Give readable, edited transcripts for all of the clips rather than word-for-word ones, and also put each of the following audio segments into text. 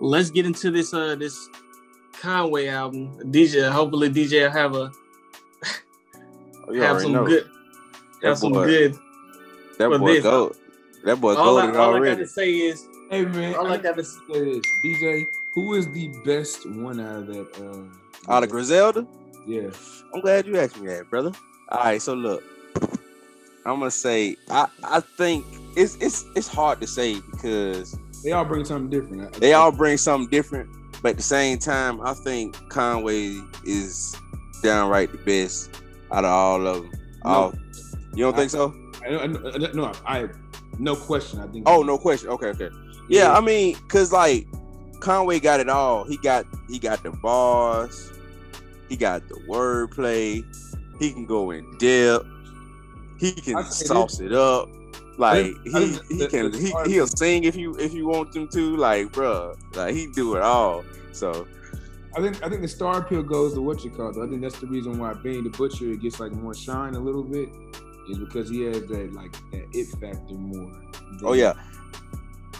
let's get into this Conway album. DJ, hopefully DJ will have some know. good, have some good. That boy gold. That boy golded already. All I gotta say is, hey man, all I gotta say is, DJ, who is the best one out of that? Out of Griselda? Yeah. I'm glad you asked me that, brother. All right, so look, I'm gonna say I think it's hard to say because they all bring something different. They all bring something different, but at the same time, I think Conway is downright the best out of all of them. No, you don't think so? No question. I think. Oh, no question. Okay. Yeah, I mean, cause like Conway got it all. He got the bars. He got the wordplay. He can go in depth. He can sauce it up. Like he'll sing if you want him to. Like, bruh, like he do it all. So I think the star appeal goes to what you call it. I think that's the reason why Benny the Butcher gets like more shine a little bit, is because he has that it factor more.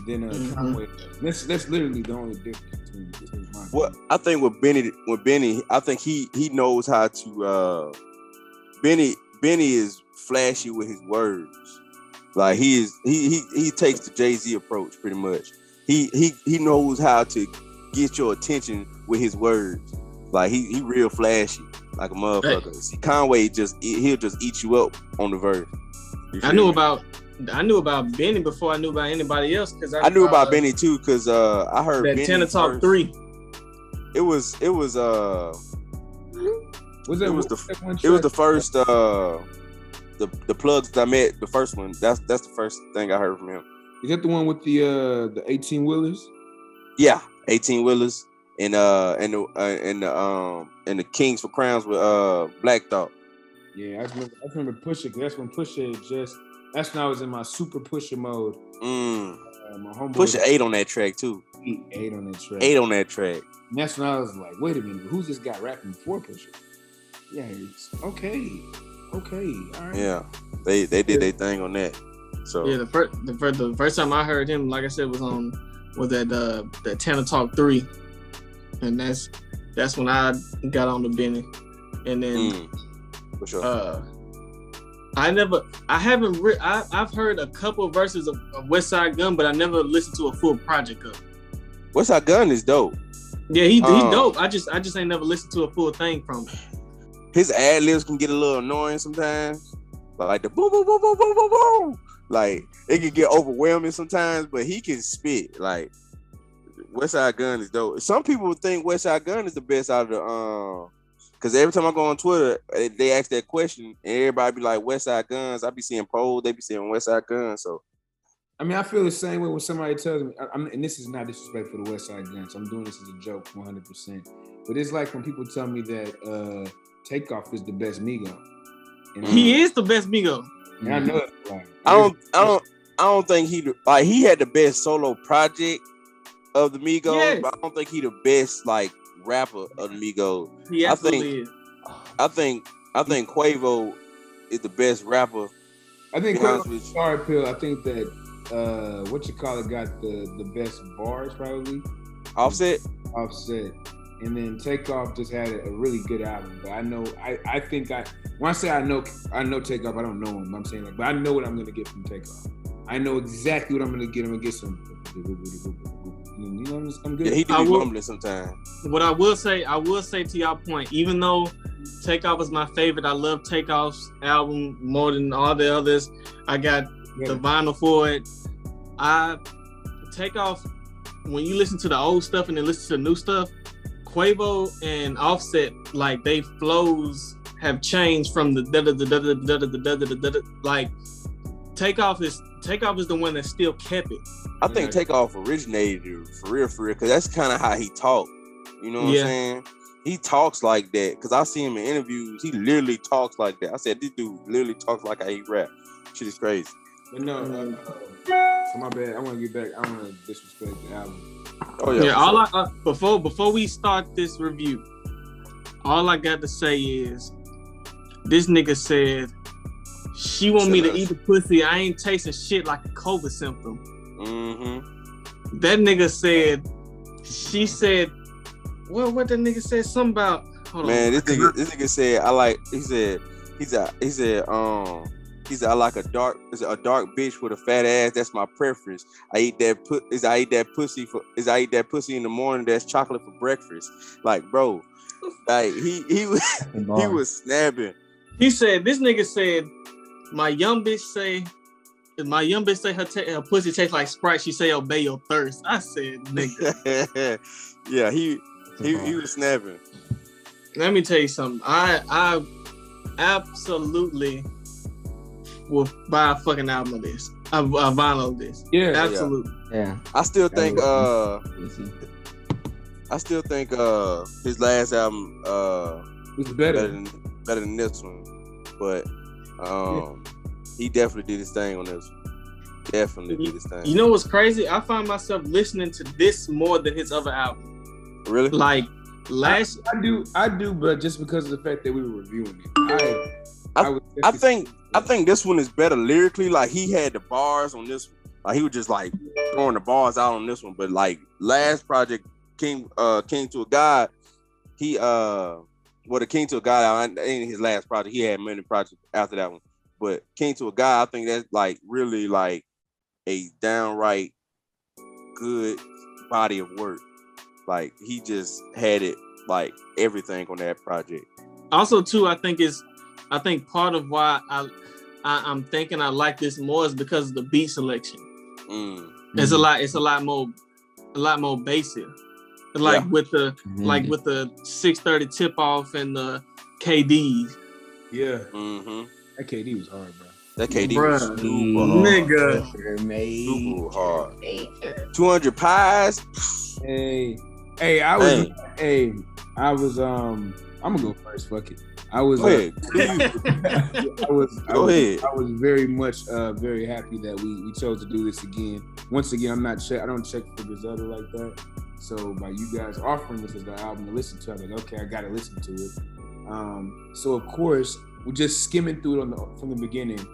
Than Conway. That's literally the only difference between mine. Well, I think with Benny, I think he knows how to. Benny is flashy with his words. Like he takes the Jay-Z approach pretty much. He knows how to get your attention with his words. Like he real flashy, like a motherfucker. See, Conway he'll just eat you up on the verse. I knew about Benny before I knew about anybody else, because I knew about Benny too, because I heard that Benny 10 to Talk 3. It was the first the plugs I met, the first one. That's the first thing I heard from him. Is that the one with the 18 wheelers? Yeah, 18 wheelers and the Kings for Crowns with Black Thought. Yeah, I remember Pusha. That's when Pusha that's when I was in my super Pusha mode. My homeboy Pusha 8 on that track too. 8 on that track. 8 on that track. And that's when I was like, wait a minute, who's this guy rapping before Pusha? Yeah, okay, all right. Yeah, they did their thing on that. So yeah, the first time I heard him, like I said, was that 10 to Talk 3, and that's when I got on the Benny, and then for sure. I've heard a couple of verses of West Side Gun, but I never listened to a full project of it. West Side Gun is dope. Yeah, he's dope. I just ain't never listened to a full thing from him. His ad libs can get a little annoying sometimes, like the boom boom boom boom boom boom boom. Like it can get overwhelming sometimes, but he can spit. Like West Side Gun is dope. Some people think West Side Gun is the best out of the because every time I go on Twitter, they ask that question, and everybody be like, West Side Guns. I be seeing polls, they be saying West Side Guns. So, I mean, I feel the same way when somebody tells me, and this is not disrespect for the West Side Guns. I'm doing this as a joke 100%. But it's like when people tell me that Takeoff is the best Migo. He is the best Migo. And I know it's like, I don't think he had the best solo project of the Migos, yes. But I don't think he the best rapper of the Migos. He absolutely is. I think Quavo is the best rapper. I think Quavo's star appeal. I think that got the best bars probably. Offset, and then Takeoff just had a really good album. But I know when I say I know Takeoff, I don't know him. I'm saying but I know what I'm gonna get from Takeoff. I know exactly what I'm gonna get. I'm gonna get some. You know, I'm good. Yeah, he do be mumbling sometimes. What I will say to y'all point, even though Takeoff is my favorite, I love Takeoff's album more than all the others. I got the vinyl for it. Takeoff, when you listen to the old stuff and then listen to the new stuff, Quavo and Offset, they flows have changed from the like Takeoff is the one that still kept it. I think Takeoff originated for real, because that's kind of how he talked. You know what I'm saying? He talks like that, because I see him in interviews. He literally talks like that. I said, this dude literally talks like how he rap. Shit is crazy. But no, so my bad. I want to get back. I don't want to disrespect the album. Oh yeah. Before we start this review, all I got to say is, this nigga said, she want me to eat the pussy. I ain't tasting shit like a COVID symptom. Mm-hmm. That nigga said, she said, well, what the nigga said? Something about. Hold Man, on. this nigga said I like. He said I like a dark bitch with a fat ass. That's my preference. I eat that pussy in the morning. That's chocolate for breakfast. Like, bro, like he was snapping. He said this nigga said my young bitch say her pussy tastes like Sprite. She say obey your thirst. I said nigga. Yeah, he was snapping. Let me tell you something. I absolutely will buy a fucking album of this, a vinyl of this. Yeah, absolutely. Yeah. I still think his last album was better than this one, but he definitely did his thing on this one. Definitely did his thing. You know what's crazy? I find myself listening to this more than his other album. Really? Like last, I do, but just because of the fact that we were reviewing it, I think this one is better lyrically. Like he had the bars on this one. Like he was just like throwing the bars out on this one. But like last project, King to a God, the King to a God ain't his last project. He had many projects after that one. But King to a God, I think that's like really like a downright good body of work. Like he just had it like everything on that project. Also, too, I think part of why I'm thinking I like this more is because of the beat selection. It's a lot more basic. Like with the 630 tip off and the KDs. Yeah. Mm-hmm. That KD was hard, bro. That KD was super hard. Nigga. Super hard. 200 pies. I was I'm gonna go first, fuck it. I was very much very happy that we chose to do this again. Once again, I don't check for Griselda like that. So by you guys offering this as the album to listen to, I'm like, okay, I gotta listen to it. So of course, we're just skimming through it from the beginning.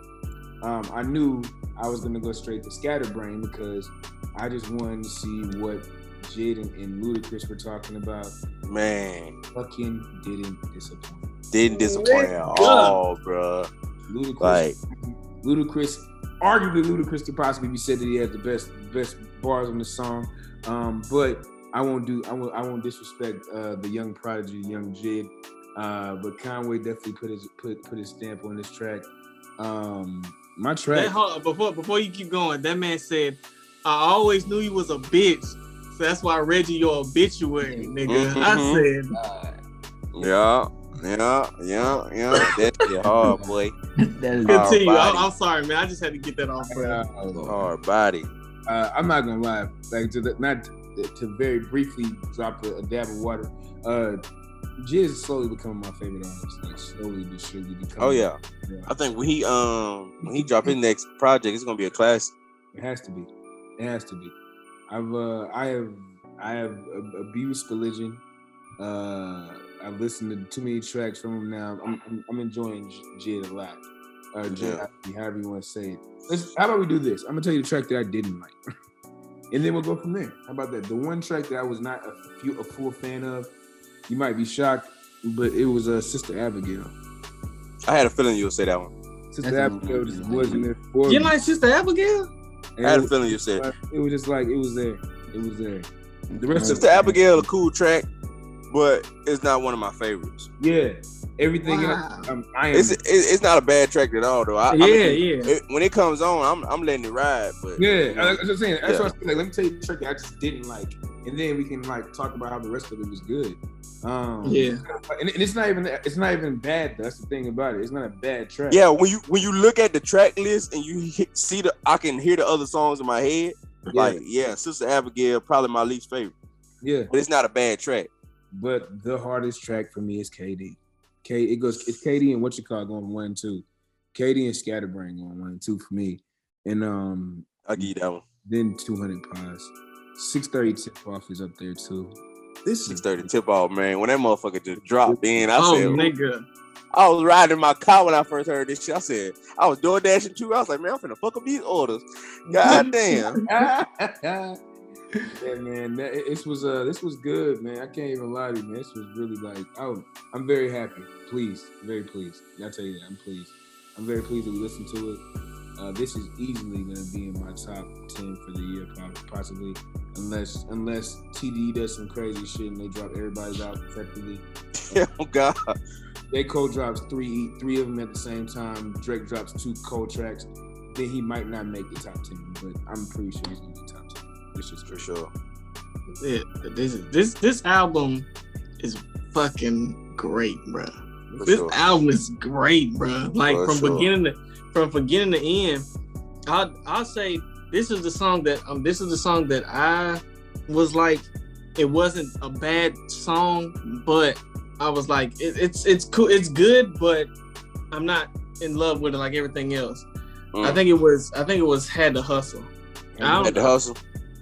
I knew I was gonna go straight to Scatterbrain because I just wanted to see what Jid and Ludacris were talking about. Man, fucking didn't disappoint. Didn't disappoint at all, bro. Ludacris, arguably Ludacris could possibly be said that he has the best bars on the song. But I won't disrespect the young prodigy, young Jid. But Conway definitely put his stamp on this track. My track. Before you keep going, that man said, "I always knew you was a bitch, so that's why I read you your obituary, nigga." Mm-hmm. I said, Yeah. That's hard, boy. Continue. I'm sorry, man. I just had to get that off. Hard body. I'm not gonna lie. Like to very briefly drop a dab of water. Jizz is slowly becoming my favorite artist. Like slowly but surely becoming. Oh yeah. I think when he drop his next project, it's gonna be a classic. It has to be. I have abused religion. I've listened to too many tracks from him now. I'm enjoying Jid a lot. However you want to say it. How about we do this? I'm gonna tell you the track that I didn't like, and then we'll go from there. How about that? The one track that I was not a full fan of. You might be shocked, but it was Sister Abigail. I had a feeling you would say that one. Sister Abigail just wasn't there for me. You like Sister Abigail? I had a feeling you said. It was just like it was there. The rest Sister Abigail, a cool track, but it's not one of my favorites. Yeah, everything. Wow. It's not a bad track at all, though. When it comes on, I'm letting it ride. But I was just saying. That's what I was like. Let me tell you the track that I just didn't like, and then we can like talk about how the rest of it was good. And it's not even bad. That's the thing about it. It's not a bad track. Yeah, when you look at the track list and you I can hear the other songs in my head. Like Sister Abigail probably my least favorite. Yeah, but it's not a bad track. But the hardest track for me is KD. It's KD and what you call going 1 and 2. KD and Scatterbrain going 1 and 2 for me. And I'll give you that one. Then 200 pies. 630 tip off is up there too. This 630 tip off, man. When that motherfucker just dropped in, I said, nigga. I was riding in my car when I first heard this shit. I said, I was door dashing too. I was like, man, I'm finna fuck up these orders. God damn. Yeah, man. This was good, man. I can't even lie to you, man. This was really like, I'm very happy. Pleased, very pleased. I tell you that, I'm pleased. I'm very pleased that we listened to it. This is easily gonna be in my top 10 for the year, possibly, unless TD does some crazy shit and they drop everybody's out separately. Oh God. J. Cole drops three of them at the same time. Drake drops 2 Cole tracks. Then he might not make the top 10, but I'm pretty sure he's gonna be top 10. It's just for sure. Yeah, this album is fucking great, bro. This album is great, bro. Like from beginning to end. I'll say this is the song that I was like, it wasn't a bad song, but I was like, it's cool, it's good, but I'm not in love with it like everything else. I think it was Had to Hustle. Had to Hustle.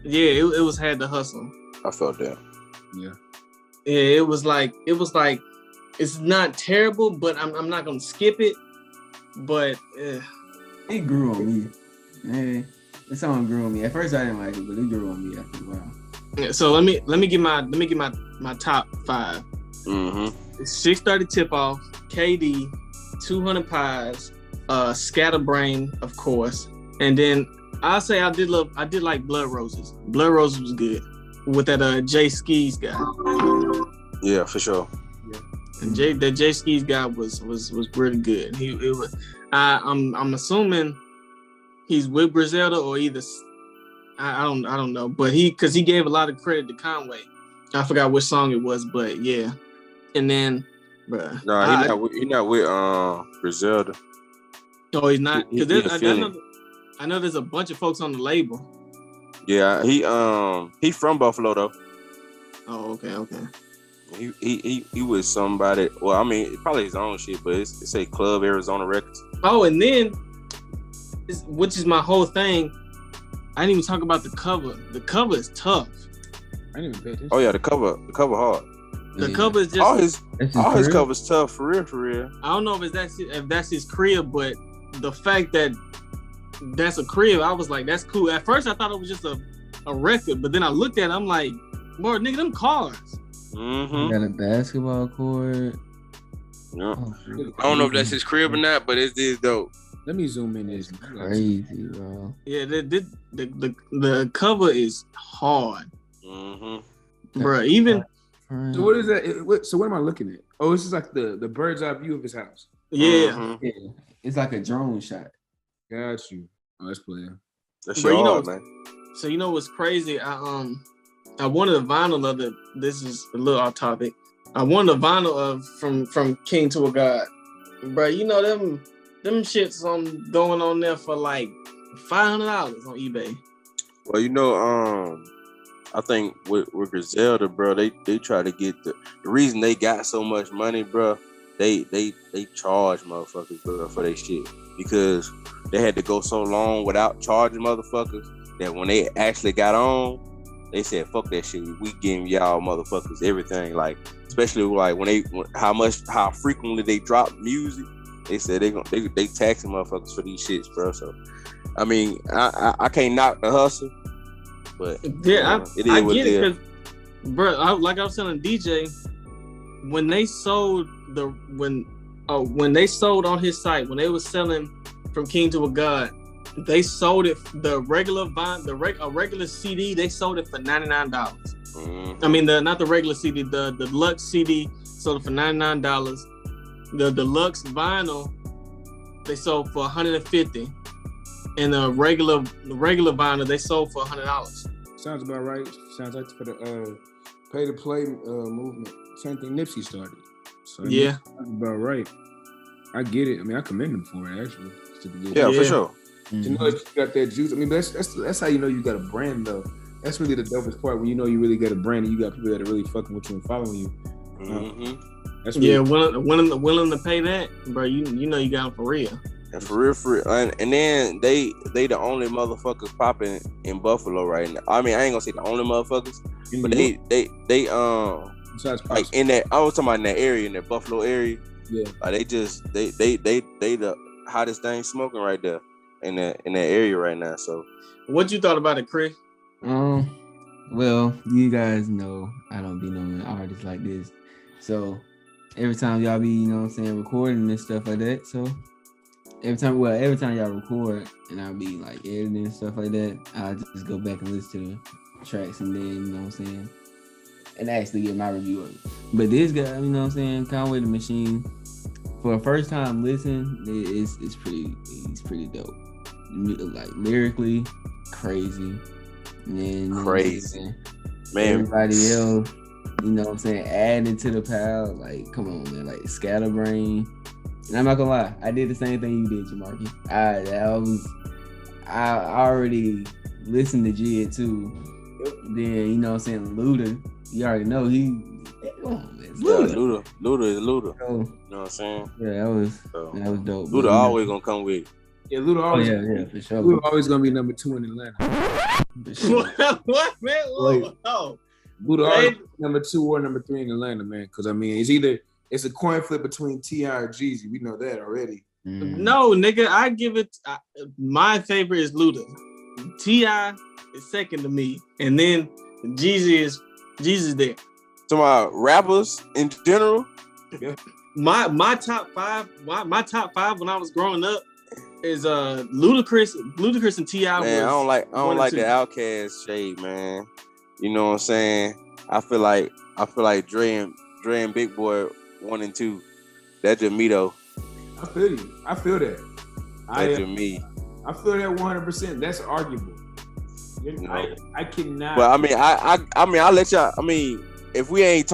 Yeah, it was Had to Hustle. I felt that. Yeah. Yeah, it was like it's not terrible, but I'm not gonna skip it. But it grew on me. Hey, the song grew on me. At first I didn't like it, but it grew on me after a while. Yeah, so let me get my top 5. Mm-hmm. 6:30 Tip Off, KD, 200 Pies, Scatterbrain, of course, and then I'll say I did like Blood Roses. Blood Roses was good with that Jay Skis guy. Yeah, for sure. Yeah. And that Jay Skis guy was really good. I'm assuming he's with Griselda or either I don't know, but because he gave a lot of credit to Conway. I forgot which song it was, but yeah. And then, bruh. No, he's not with Griselda. No, he's not. Because I know there's a bunch of folks on the label. Yeah, he from Buffalo though. Oh, okay. He was somebody. Well, I mean, probably his own shit, but it's a Club Arizona Records. Oh, and then, which is my whole thing. I didn't even talk about the cover. The cover is tough. I didn't even pay attention. Oh yeah, the cover hard. The cover is just all his covers tough for real. I don't know if that's his crib, but the fact that that's a crib, I was like, that's cool. At first, I thought it was just a record, but then I looked at it, I'm like, boy, nigga, them cars. Mm-hmm. Got a basketball court. Yeah. Oh, I don't know if that's his crib or not, but it is dope. Let me zoom in. It's crazy, bro. Yeah, the cover is hard. Mm-hmm. Bro, even. So what is that? So what am I looking at? Oh, this is like the bird's eye view of his house. Yeah. Mm-hmm. Yeah. It's like a drone shot. Got you. Oh, that's playing. That's hard, man. So you know what's crazy? I wanted a vinyl of it. This is a little off topic. I wanted a vinyl of from King to a God. Bro, you know them shits going on there for like $500 on eBay. Well, you know, I think with Griselda, bro, they try to get the reason they got so much money, bro. They charge motherfuckers, bro, for their shit because they had to go so long without charging motherfuckers that when they actually got on, they said, "Fuck that shit. We giving y'all motherfuckers everything." Like, especially like how frequently they drop music. They said they taxing motherfuckers for these shits, bro. So, I mean, I can't knock the hustle, but yeah, I get it because, bro, like I was telling DJ, when they sold when they sold on his site, when they was selling From King to a God, they sold it a regular CD. They sold it for $99. Mm-hmm. I mean, not the regular CD, the deluxe CD sold it for $99. The deluxe vinyl they sold for $150, and the regular vinyl they sold for $100. Sounds about right. Sounds like for the pay to play movement. Same thing Nipsey started. So yeah, that's about right. I get it. I mean, I commend him for it actually. Yeah, for sure. You know, if you got that juice. I mean, that's how you know you got a brand though. That's really the dopest part when you know you really got a brand and you got people that are really fucking with you and following you. Mm-hmm. That's really willing to pay that, bro. You know you got them for real. And for real. And then they the only motherfuckers popping in Buffalo right now. I mean, I ain't gonna say the only motherfuckers, but they like in that. I was talking about in that area, in that Buffalo area. Yeah. Like they the hottest thing smoking right there in that area right now. So, what you thought about it, Chris? It Well, you guys know I don't be knowing artists like this. So every time y'all be, you know what I'm saying, recording and stuff like that. So every time y'all record and I'll be like editing and stuff like that, I'll just go back and listen to the tracks and then, you know what I'm saying, and actually get my review of it. But this guy, you know what I'm saying, Conway the Machine, for a first time listen, he's pretty dope. Like lyrically, crazy. And then, Crazy. Man. Everybody else, you know what I'm saying, adding to the pile, like, come on, man, like Scatterbrain. And I'm not gonna lie, I did the same thing you did, Jamarcus. I already listened to Jid too. Then, you know what I'm saying, Luda, you already know come on, man. Luda is Luda. So, you know what I'm saying? Yeah, that was dope. Luda always gonna come with it. Yeah, Luda always. Yeah, for sure. Luda always gonna be number 2 in Atlanta. What, man? Whoa. Luda always number 2 or number 3 in Atlanta, man. Because I mean, it's a coin flip between T.I. or Jeezy. We know that already. No, nigga, I give it. My favorite is Luda. T.I. is second to me, and then Jeezy's there. Talking about rappers in general. Yeah. My top 5. My top 5 when I was growing up is Ludacris and T.I. Man, I don't like the Outkast shade, man. You know what I'm saying? I feel like Dre and Big Boy 1 and 2. That's just me though. I feel you. I feel that. That's just me. I feel that 100%. That's arguable. I cannot. But I mean, I'll let y'all. I mean, if we take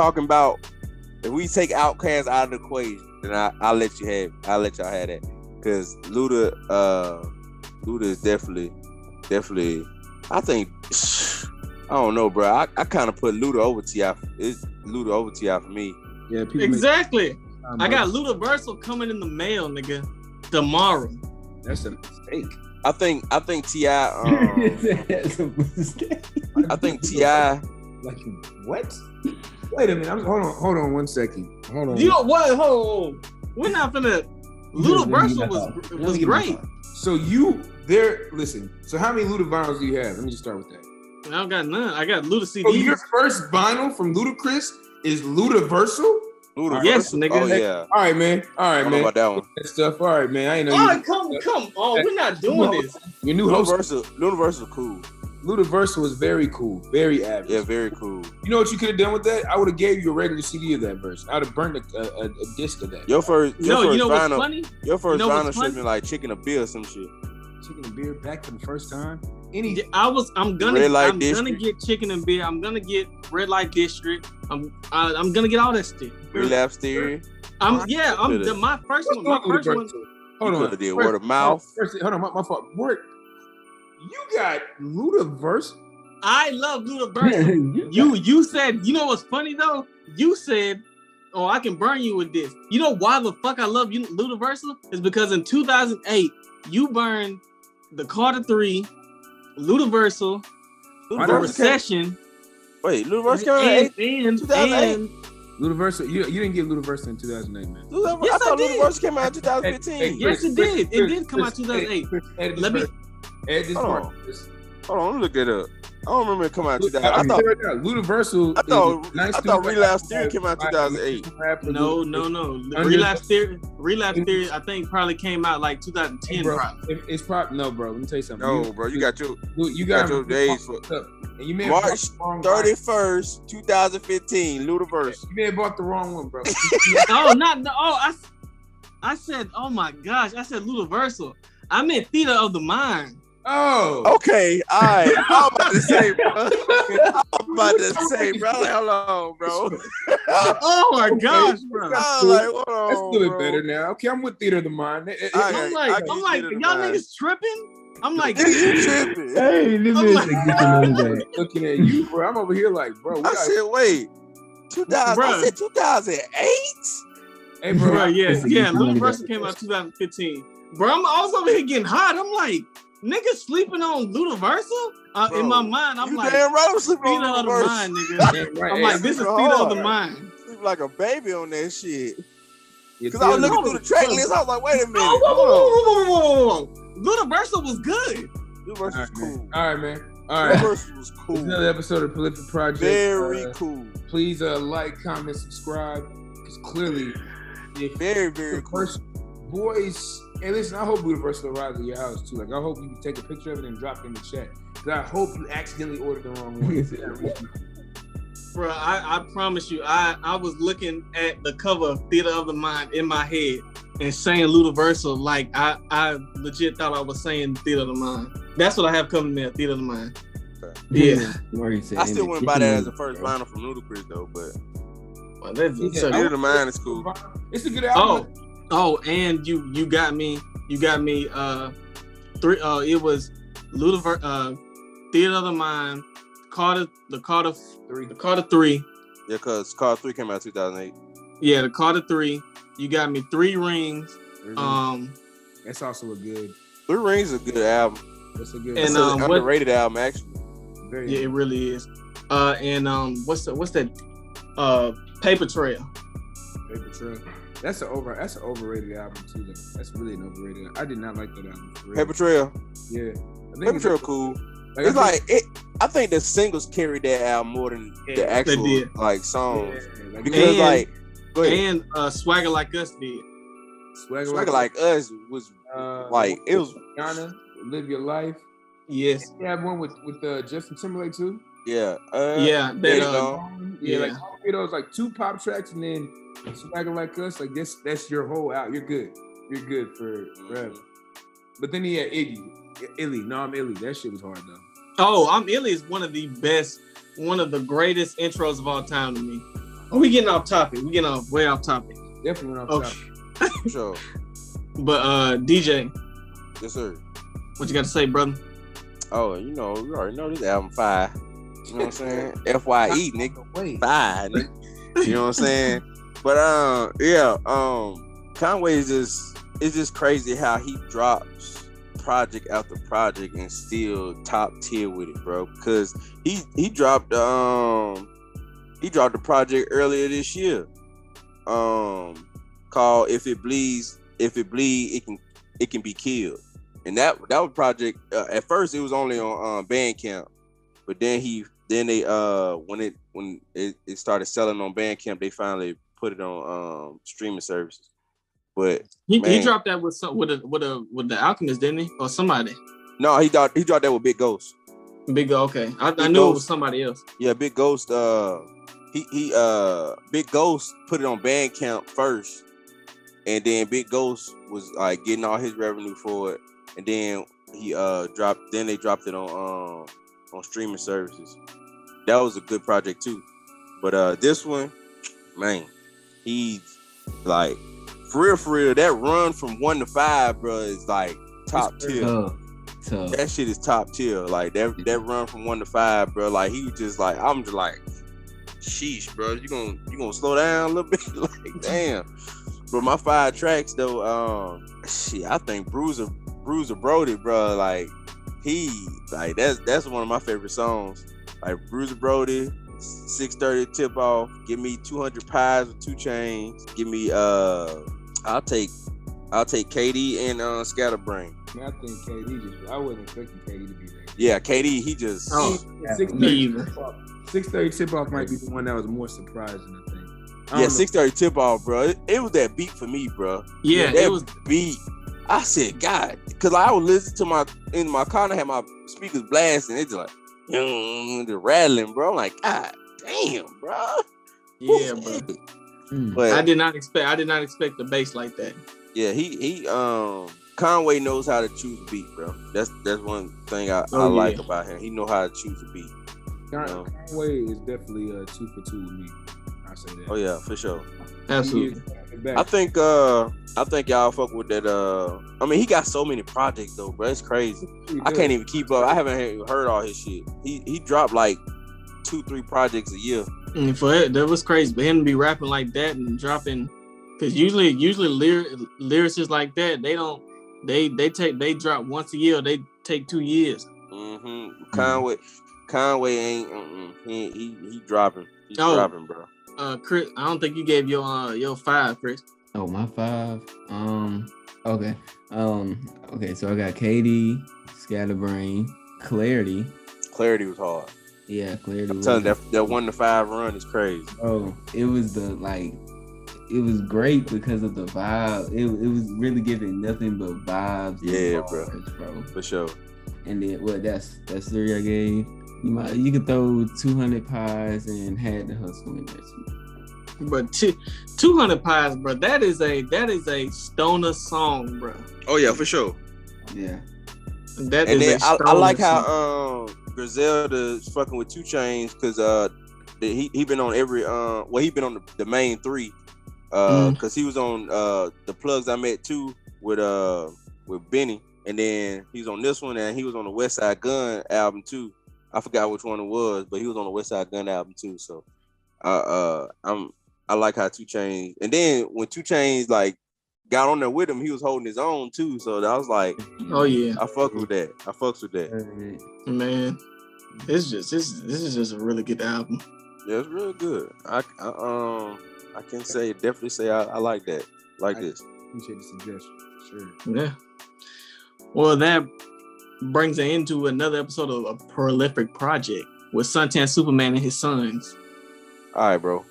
Outkast out of the equation, then I'll let y'all have that. Cause Luda is definitely. I think I don't know, bro. I kind of put Luda over T.I. It's Luda over T.I. for me. Yeah, exactly. I got Ludaversal coming in the mail, nigga, tomorrow. That's a mistake. I think T.I. That's a mistake. I think T.I. Like what? Wait a minute. Hold on 1 second. Hold on. You know what? Hold on. We're not finna. Ludaversal was great. So listen. So how many Luda vinyls do you have? Let me just start with that. I don't got none. I got Luda CDs. So your first vinyl from Ludacris is Ludaversal? Yes, nigga. Oh yeah. All right, man. I don't know about that one. That stuff. All right, man. I ain't know. All right, come on. We're not doing this. Your new host. Ludaversal cool. Ludaversal was very cool, very average. Yeah, very cool. You know what you could have done with that? I would have gave you a regular CD of that verse. I would have burned a disc of that. Your first vinyl, what's funny? Your first vinyl should have been like Chicken and Beer or some shit. Chicken and Beer back for the first time. I'm gonna get Chicken and Beer. I'm gonna get Red Light District. I'm gonna get all that shit. Relapse Theory. My first one. Hold on. Did Word of Mouth. Hold on, my fault. You got Ludaversal. I love Ludaversal. you said, you know what's funny though? You said, oh, I can burn you with this. You know why the fuck I love Ludaversal? Is because in 2008, you burned the Carter 3, Ludaversal, the Recession. Wait, Ludaversal came out in 2008? Ludaversal, you didn't get Ludaversal in 2008, man. Yes, I thought Ludaversal came out in 2015. Yes, it did. It did come out 2008. Let me... Hold on, let me look that up. I don't remember it coming out in 2008. I thought Ludaversal. I thought Relapse Theory came out in 2008. No. Relapse Theory, I think probably came out like 2010. Bro, probably. It's probably no, bro. Let me tell you something. No, bro, you got your days for and you may March 31st, 2015. Ludaversal. You may have bought the wrong one, bro. I said, oh my gosh, I said Ludaversal. I meant Theater of the Mind. Oh. Okay. All right. I'm about to say, bro. Hold on, bro. Oh my gosh, bro. That's a little bit better now. Okay, I'm with Theater of the Mind. I'm like, y'all niggas tripping? I'm like, you tripping? Hey, this is looking at you, bro. I'm over here like, bro. I said, wait, 2000? I said 2008. Hey, bro. Yeah. Ludaversal came out 2015. Bro, I was over here getting hot. I'm like, niggas sleeping on Ludaversal? In my mind, I'm like, damn right I'm sleeping Theater on of the Mind, nigga. I'm like, this is Theater of the Mind. Sleep like a baby on that shit. Because I was looking through the track list, I was like, wait a minute. Whoa. Ludaversal was good. Ludaversal was cool. All right, man. All That right. verse was cool. It's another episode of Prolific Project. Very cool. Please like, comment, subscribe, because clearly, if Very, very cool. Boys, and listen, I hope Universal arrives at your house too. Like, I hope you take a picture of it and drop it in the chat. Because I hope you accidentally ordered the wrong one. Bro, I promise you, I was looking at the cover of Theater of the Mind in my head and saying Ludiversal like I legit thought I was saying Theater of the Mind. That's what I have coming there, Theater of the Mind. Okay. Yeah. I still wouldn't buy that as a first vinyl from Ludacris though, but Well, that's Theater of the Mind is cool. It's a good album. Oh, and you got me three it was Ludiversal Theater of the Mind, Carter 3. Yeah, because Carter 3 came out in 2008. Yeah, the Carter 3. You got me 3 Rings. That's also a good. 3 Rings is a good album. That's a good. And It's an underrated album actually. Very yeah, it really is. And what's that? Paper Trail. Paper Trail. That's an overrated album too. Though. That's really an overrated. I did not like that album. For real. Paper Trail. Yeah. Paper Trail cool. It's like it. I think the singles carried that album more than the actual like songs. Yeah, Because like, go ahead. And Swagger Like Us did. Swagger Like Us was like it was. Ghana, Live Your Life. Yes. You have one with Justin Timberlake too. Yeah. Yeah. There you That, go. Yeah, like all of those like 2 pop tracks and then Swagger Like Us. Like that's your whole out. You're good. You're good for forever. But then he had Illy. No, I'm Illy. That shit was hard though. Oh, I'm Illy is one of the best, one of the greatest intros of all time to me. Oh, we getting off topic. We getting way off topic. Definitely went off topic. Sure. But DJ, Yes, sir. what you got to say, brother? Oh, you already know this album 5. You know what I'm saying? FYE, nigga. 5, nigga. You know what I'm saying? But Conway is just crazy how he drops project after project and still top tier with it, bro. Because he dropped the project earlier this year, called "If It Bleeds, it can be killed." And that was project. At first, it was only on Bandcamp, but then when it started selling on Bandcamp, they finally put it on streaming services. But he dropped that with the Alchemist, didn't he, or somebody? No, he dropped that with Big Ghost. Big okay, I knew Ghost. It was somebody else. Yeah, Big Ghost. Big Ghost put it on Bandcamp first, and then Big Ghost was like getting all his revenue for it, and then they dropped it on streaming services. That was a good project too. But this one, man, he's like for real. That run from 1 to 5, bro, is like top tier. Tough. That shit is top tier. Like that run from 1 to 5, bro. Like he was just like, I'm just like, sheesh, bro. You gonna slow down a little bit? Like, damn. But my 5 tracks though, I think Bruiser Brody, bro. Like that's one of my favorite songs. Like Bruiser Brody, 630 Tip Off. Give me 200 Pies with 2 Chains. Give me I'll take KD and Scatterbrain. I think KD I wasn't expecting KD to be there. Yeah, KD, he just 630 Tip Off might be the one that was more surprising, I think. Yeah, 630 Tip Off, bro. It was that beat for me, bro. Yeah, that it was beat. I said, God, because I would listen to in my car and I had my speakers blasting. It's like, the rattling, bro. I'm like, God damn, bro. Yeah, bro. But I did not expect the bass like that. Yeah, he Conway knows how to choose a beat, bro. That's one thing I like about him. He know how to choose a beat. Conway is definitely 2 for 2 with me. I say that. Oh yeah, for sure. Absolutely. I think y'all fuck with that. I mean, he got so many projects though, bro. It's crazy. I can't even keep up. I haven't heard all his shit. He dropped like 2-3 projects a year. And for it, that was crazy. But him to be rapping like that and dropping, because usually lyricists like that, they drop once a year. They take 2 years. Conway ain't. He dropping. He's dropping, bro. Chris, I don't think you gave your 5, Chris. Oh, my 5. Okay. Okay. So I got KD, Scatterbrain, Clarity. Clarity was hard. Yeah, Clarity. I'm telling you, that 1-5 run is crazy. Oh, it was it was great because of the vibe. It was really giving nothing but vibes. Yeah, bars, bro. For sure. And then that's 3 I gave. You could throw 200 pies and Had to Hustle in there too. But 200 pies, bro. That is a stoner song, bro. Oh yeah, for sure. Yeah. I like how Griselda's fucking with 2 Chainz because he been on every he been on the main 3 because he was on the Plugs I Met too with Benny, and then he's on this one, and he was on the West Side Gun album too. I forgot which one it was, but he was on the West Side Gun album too. So I like how 2 Chainz, and then when 2 Chainz like got on there with him, he was holding his own too. So I was like, oh yeah, I fucks with that. Man, this is just a really good album. Yeah, it's real good. I can definitely say I like that. This. Appreciate the suggestion. Sure. Yeah. Well, that brings it into another episode of A Prolific Project with Suntan Superman and his sons. All right, bro.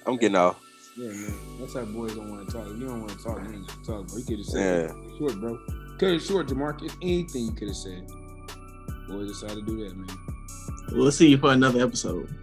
I'm getting off. Yeah, man. That's how boys don't want to talk. If you don't want to talk, you ain't gonna talk, bro. You could have said it short, bro. Cut it short, Jamarcus. Anything you could have said. Boys decided to do that, man. We'll see you for another episode.